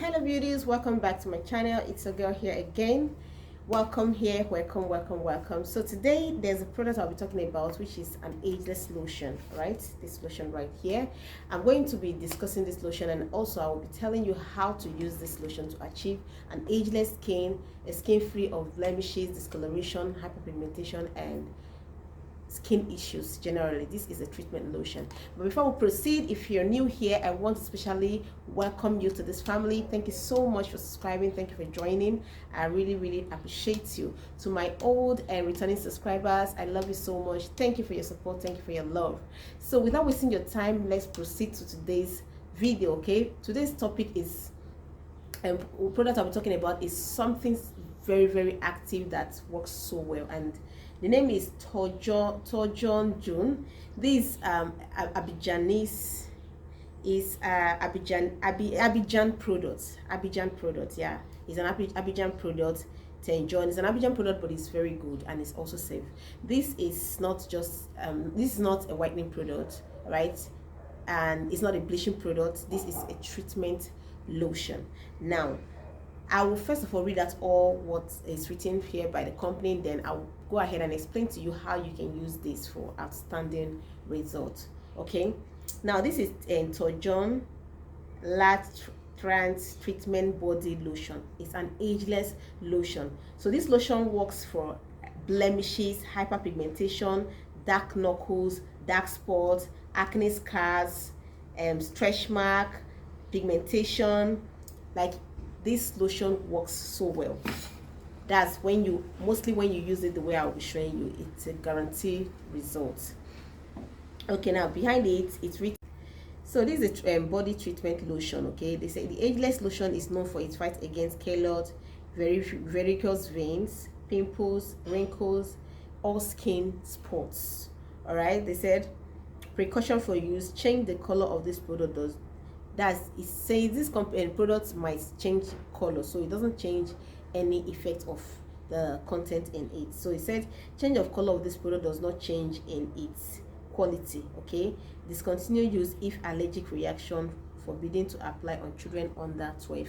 Hello beauties, welcome back to my channel. It's a girl here again. Welcome here, welcome. So today there's a product I'll be talking about, which is an ageless lotion, right? This lotion right here. I'm going to be discussing this lotion, and also I will be telling you how to use this lotion to achieve an ageless skin, a skin free of blemishes, discoloration, hyperpigmentation, and skin issues generally. This is a treatment lotion. But before we proceed, if you're new here, I want to especially welcome you to this family. Thank you so much for subscribing. Thank you for joining. I really appreciate you. To my old and returning subscribers, I love you so much. Thank you for your support. Thank you for your love. So without wasting your time, let's proceed to today's video. Okay, today's topic is product I'll be talking about is something very active that works so well, and the name is Toujour Jeune. This Abidjanese is Abidjan product. Yeah, it's an Abidjan product. Jeune is an Abidjan product, but it's very good and it's also safe. This is not just this is not a whitening product, right? And it's not a bleaching product. This is a treatment lotion. Now I will first of all read out all what is written here by the company, then I'll go ahead and explain to you how you can use this for outstanding results. Okay, now this is Toujour Trans Treatment Body Lotion. It's an ageless lotion. So this lotion works for blemishes, hyperpigmentation, dark knuckles, dark spots, acne scars, stretch mark, pigmentation. Like, this lotion works so well. That's mostly when you use it the way I'll be showing you. It's a guaranteed result. Okay, now behind it, it's written. So this is a body treatment lotion. Okay, they say the ageless lotion is known for its fight against keloid, varicose veins, pimples, wrinkles, all skin spots. All right, they said precaution for use: change the color of this product. It says this product might change color, so it doesn't change any effect of the content in it. So it said change of color of this product does not change in its quality. Okay, discontinue use if allergic reaction, forbidden to apply on children under 12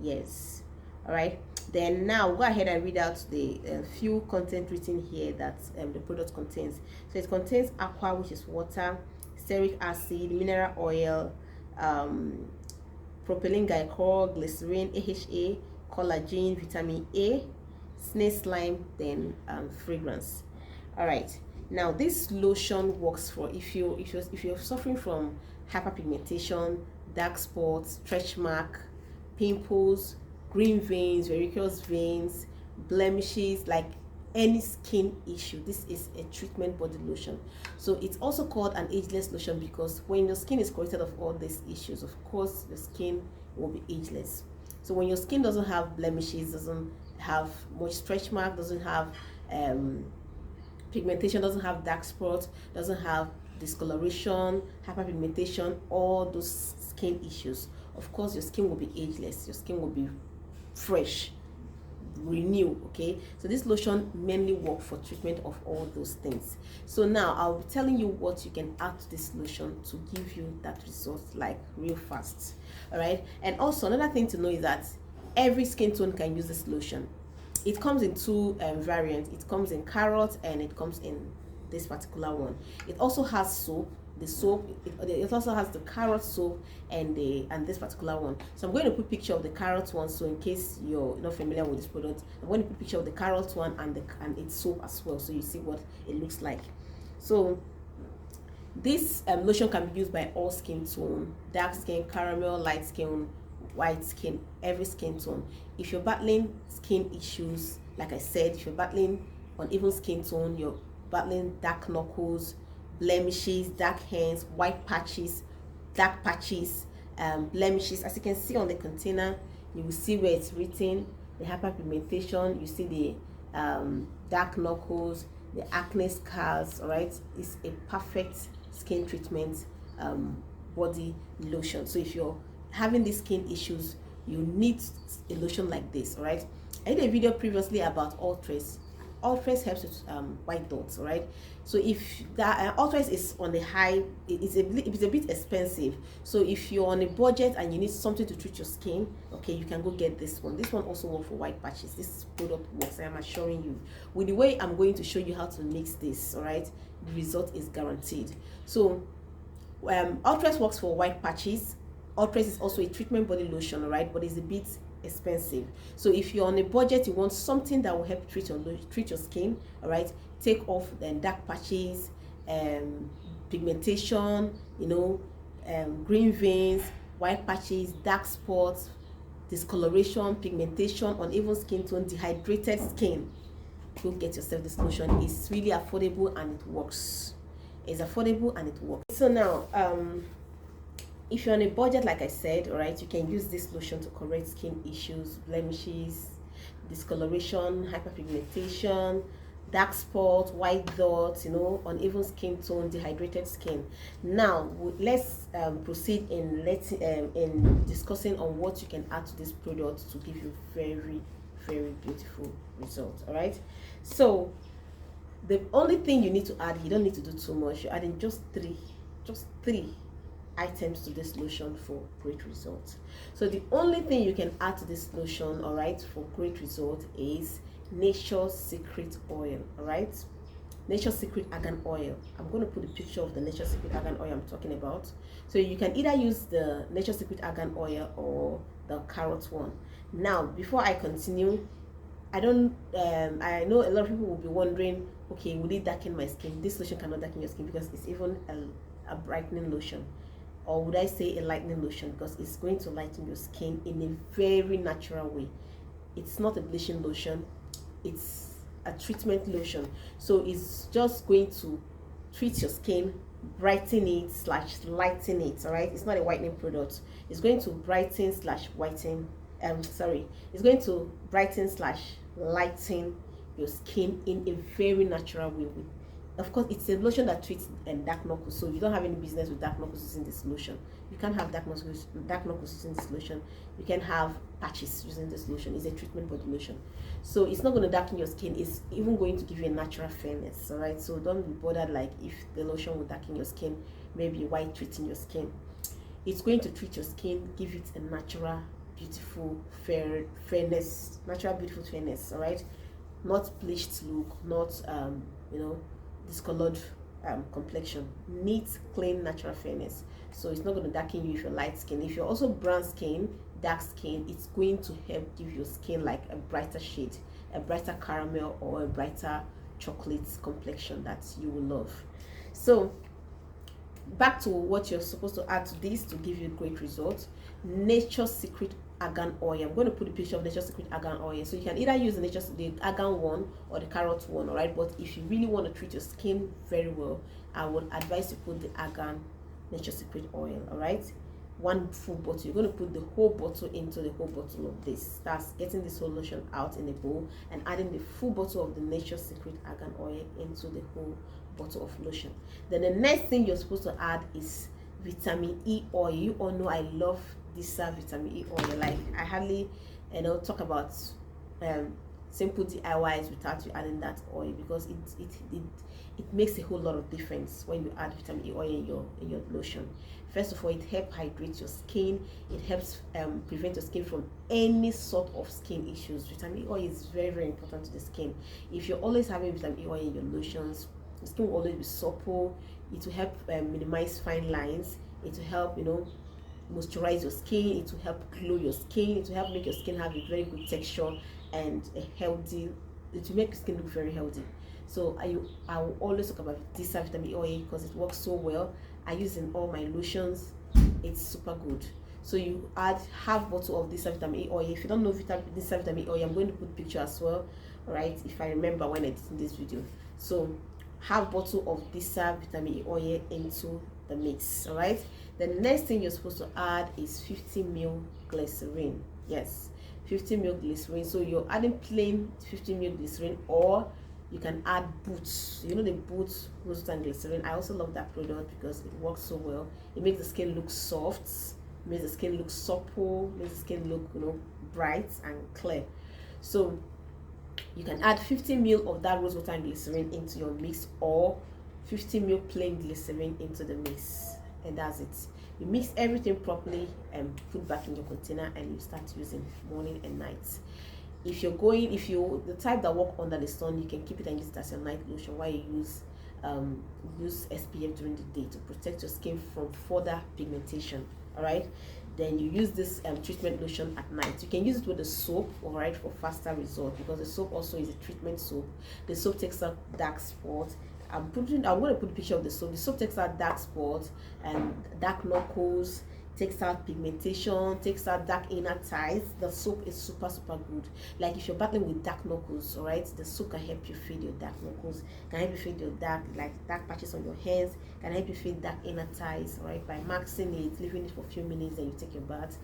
years. All right, then now go ahead and read out the few content written here that the product contains. So it contains aqua, which is water, stearic acid, mineral oil, propylene glycol, glycerin, AHA, collagen, vitamin A, snail slime, then fragrance. All right, now this lotion works for if you're suffering from hyperpigmentation, dark spots, stretch mark, pimples, green veins, varicose veins, blemishes, like any skin issue. This is a treatment body lotion. So it's also called an ageless lotion because when your skin is corrected of all these issues, of course your skin will be ageless. So when your skin doesn't have blemishes, doesn't have much stretch mark, doesn't have pigmentation, doesn't have dark spots, doesn't have discoloration, hyperpigmentation, all those skin issues, of course your skin will be ageless. Your skin will be fresh, renew. Okay, so this lotion mainly works for treatment of all those things. So now I'll be telling you what you can add to this lotion to give you that result like real fast. All right, and also another thing to know is that every skin tone can use this lotion. It comes in two variants. It comes in carrot and it comes in this particular one. It also has soap. The soap, it also has the carrot soap and this particular one. So I'm going to put a picture of the carrot one, so in case you're not familiar with this product, I'm going to put a picture of the carrot one and its soap as well, so you see what it looks like. So this lotion can be used by all skin tone: dark skin, caramel, light skin, white skin, every skin tone. If you're battling skin issues, like I said, if you're battling uneven skin tone, you're battling dark knuckles, blemishes, dark hands, white patches, dark patches, blemishes, as you can see on the container, you will see where it's written the hyperpigmentation, you see the dark knuckles, the acne scars. All right, it's a perfect skin treatment body lotion. So if you're having these skin issues, you need a lotion like this. All right, I did a video previously about Enquiries. Ultras helps with white dots, all right? So if that Ultras is on the high, it's a bit expensive. So if you're on a budget and you need something to treat your skin, okay, you can go get this one. This one also works for white patches. This product works, I am assuring you. With the way I'm going to show you how to mix this, all right, the result is guaranteed. So Ultras works for white patches. Ultras is also a treatment body lotion, all right, but it's a bit expensive. So if you're on a budget, you want something that will help treat your skin, all right, take off the dark patches, pigmentation, you know, green veins, white patches, dark spots, discoloration, pigmentation, uneven skin tone, dehydrated skin. Go get yourself this lotion. It's really affordable and it works. It's affordable and it works. So now if you're on a budget, like I said, all right, you can use this lotion to correct skin issues, blemishes, discoloration, hyperpigmentation, dark spots, white dots, you know, uneven skin tone, dehydrated skin. Now let's proceed in discussing on what you can add to this product to give you very, very beautiful results. All right, so the only thing you need to add, you don't need to do too much. You're adding just three items to this lotion for great results. So the only thing you can add to this lotion, all right, for great result is Nature's Secret oil. All right, Nature's Secret argan oil. I'm going to put a picture of the Nature's Secret argan oil I'm talking about. So you can either use the Nature's Secret argan oil or the carrot one. Now before I continue, I know a lot of people will be wondering, okay, will it darken my skin? This lotion cannot darken your skin because it's even a brightening lotion, or would I say a lightening lotion, because it's going to lighten your skin in a very natural way. It's not a bleaching lotion, it's a treatment lotion. So it's just going to treat your skin, brighten it / lighten it. All right, it's not a whitening product. It's going to brighten / whiten. It's going to brighten / lighten your skin in a very natural way. Of course, it's a lotion that treats dark knuckles, so you don't have any business with dark knuckles using this lotion. You can't have dark knuckles using this lotion. You can have patches using this lotion. It's a treatment body lotion, so it's not going to darken your skin. It's even going to give you a natural fairness. All right, so don't be bothered like if the lotion will darken your skin, maybe while treating your skin. It's going to treat your skin, give it a natural, beautiful fairness, natural beautiful fairness. All right, not bleached look, not you know, discolored complexion. Neat, clean, natural fairness. So it's not going to darken you if you're light skin. If you're also brown skin, dark skin, it's going to help give your skin like a brighter shade, a brighter caramel or a brighter chocolate complexion that you will love. So back to what you're supposed to add to this to give you great results. Nature's Secret argan oil. I'm going to put a picture of Nature's Secret argan oil, so you can either use the argan one or the carrot one. All right, but if you really want to treat your skin very well, I would advise you put the argan Nature's Secret oil. All right, one full bottle. You're going to put the whole bottle into the whole bottle of this. That's getting this whole lotion out in a bowl and adding the full bottle of the Nature's Secret argan oil into the whole bottle of lotion. Then the next thing you're supposed to add is vitamin E oil. You all know I love this vitamin E oil. Like I hardly talk about simple DIYs without you adding that oil, because it makes a whole lot of difference when you add vitamin E oil in your lotion. First of all, it helps hydrate your skin. It helps prevent your skin from any sort of skin issues. Vitamin E oil is very, very important to the skin. If you're always having vitamin E oil in your lotions, the skin will always be supple. It will help minimize fine lines. It will help, moisturize your skin. It will help glow your skin. It will help make your skin have a very good texture and a healthy. It will make your skin look very healthy. So I will always talk about this vitamin E oil because it works so well. I use in all my lotions. It's super good. So you add half bottle of this vitamin E oil. If you don't know this vitamin E oil, I'm going to put picture as well. All right, if I remember when I did this video. So half bottle of this vitamin E oil into the mix. All right, the next thing you're supposed to add is 50 ml glycerin. Yes, 50 ml glycerin. So you're adding plain 50 ml glycerin, or you can add boots. The boots rose and glycerin. I also love that product because it works so well. It makes the skin look soft, makes the skin look supple, makes the skin look bright and clear. So You can add 50 ml of that rose water and glycerin into your mix, or 50 ml plain glycerin into the mix, and that's it. You mix everything properly and put back in your container, and you start using morning and night. If you're the type that walk under the sun, you can keep it and use it as your night lotion while you use SPF during the day to protect your skin from further pigmentation. All right, then you use this treatment lotion at night. You can use it with the soap, all right, for faster result, because the soap also is a treatment soap. The soap takes out dark spots. I'm going to put a picture of the soap. The soap takes out dark spots and dark knuckles, takes out pigmentation, takes out dark inner thighs. The soap is super good. Like if you're battling with dark knuckles, all right, the soap can help you fade your dark knuckles, can help you fade your dark patches on your hands, can help you fade dark inner thighs, all right, by maxing it, leaving it for a few minutes, then you take your bath.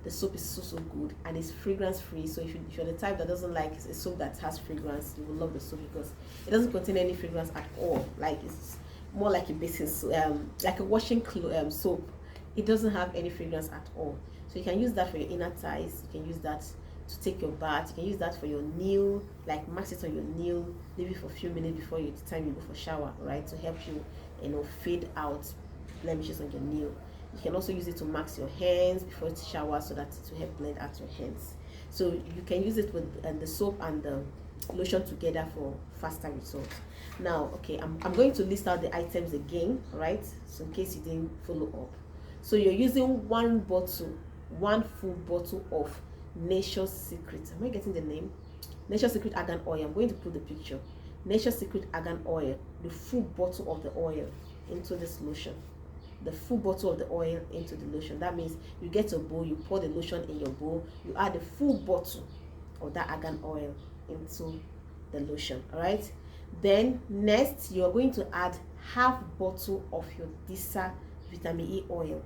The soap is so good, and it's fragrance free. So if you're the type that doesn't like a soap that has fragrance, you will love the soap, because it doesn't contain any fragrance at all. Like it's more like a basis, like a washing soap. It doesn't have any fragrance at all. So you can use that for your inner thighs. You can use that to take your bath. You can use that for your nail, like max it on your nail, leave it for a few minutes before the time you go for shower, right, to help you, fade out blemishes on your nail. You can also use it to mask your hands before you shower, so that it will help blend out your hands. So you can use it with the soap and the lotion together for faster results. Now, okay, I'm going to list out the items again, right? So in case you didn't follow up. So you're using one full bottle of Nature's Secret. Am I getting the name? Nature's Secret Argan Oil. I'm going to put the picture. Nature's Secret Argan Oil. The full bottle of the oil into this lotion. The full bottle of the oil into the lotion. That means you get a bowl, you pour the lotion in your bowl, you add the full bottle of that argan oil into the lotion. All right. Then next, you are going to add half bottle of your Disa vitamin E oil.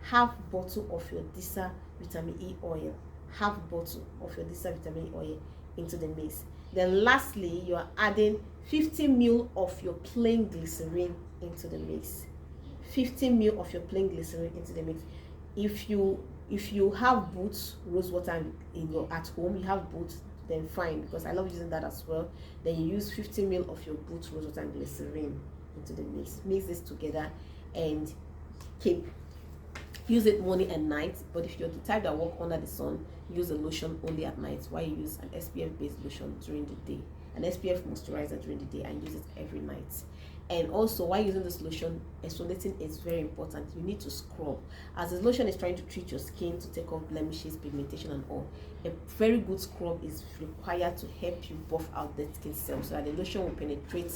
Half bottle of your Disa vitamin E oil. Half bottle of your Disa vitamin E oil into the mix. Then lastly, you are adding 50 ml of your plain glycerin into the mix. 50 ml of your plain glycerin into the mix. If you have boots rose water at home, you have boots, then fine, because I love using that as well. Then you use 50 ml of your boots rose water and glycerin into the mix. Mix this together and use it morning and night. But if you're the type that walk under the sun, use a lotion only at night, while you use an SPF based lotion during the day, an SPF moisturizer during the day, and use it every night. And also, while using this lotion, exfoliating is very important. You need to scrub, as this lotion is trying to treat your skin to take off blemishes, pigmentation and all. A very good scrub is required to help you buff out dead skin cells, so that the lotion will penetrate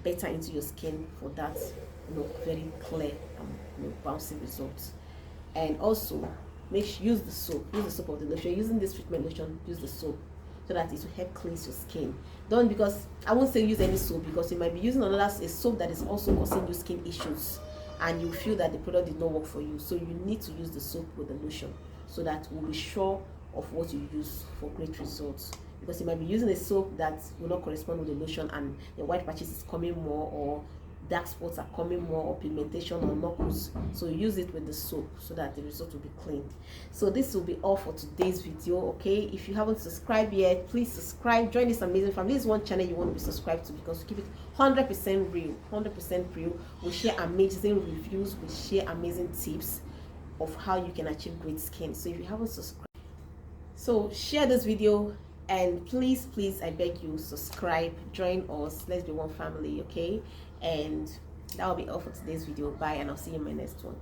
better into your skin for that very clear bouncy results. And also, use the soap of the lotion. Using this treatment lotion, use the soap, so that it will help cleanse your skin. Don't, because I won't say use any soap, because you might be using a soap that is also causing you skin issues, and you feel that the product did not work for you. So you need to use the soap with the lotion, so that we'll be sure of what you use for great results. Because you might be using a soap that will not correspond with the lotion, and the white patches is coming more, or dark spots are coming more, or pigmentation or knuckles. So use it with the soap, so that the result will be clean. So this will be all for today's video. Okay, if you haven't subscribed yet, please subscribe. Join this amazing family. This is one channel you want to be subscribed to, because we keep it 100% real, 100% real. We share amazing reviews, we share amazing tips of how you can achieve great skin. So if you haven't subscribed, so share this video, and please I beg you, subscribe, join us, let's be one family. Okay, and that will be all for today's video. Bye, and I'll see you in my next one.